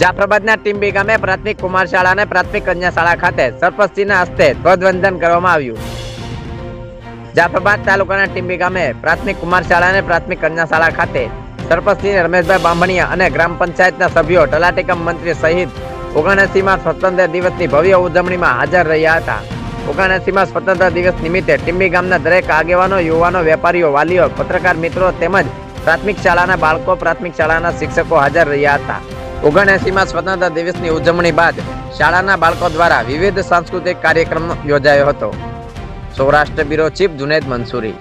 જાફરાબાદના ટીંબી ગામે પ્રાથમિક કુમાર શાળા અને પ્રાથમિક કન્યા શાળા ખાતે સરપંચશ્રીના હસ્તે ધ્વજવંદન કરવામાં આવ્યું. જાફરાબાદ તાલુકાના ટીંબી ગામે પ્રાથમિક કુમાર શાળા અને પ્રાથમિક કન્યા શાળા ખાતે સરપંચશ્રી રમેશભાઈ બાંભણિયા અને ગ્રામ પંચાયતના સભ્યો તલાટીકમ મંત્રી સહિત 79માં સ્વતંત્ર દિવસની ભવ્ય ઉજવણીમાં હાજર રહ્યા હતા. 79માં સ્વતંત્ર દિવસ નિમિત્તે ટીંબી ગામના દરેક આગેવાનો, યુવાનો, વેપારીઓ, વાલીઓ, પત્રકાર મિત્રો તેમજ પ્રાથમિક શાળાના બાળકો, પ્રાથમિક શાળાના શિક્ષકો હાજર રહ્યા હતા. 79માં સ્વતંત્ર દિવસની ઉજવણી બાદ શાળાના બાળકો દ્વારા વિવિધ સાંસ્કૃતિક કાર્યક્રમ યોજાયો હતો. Saurashtra bureau chief Junaid Mansuri.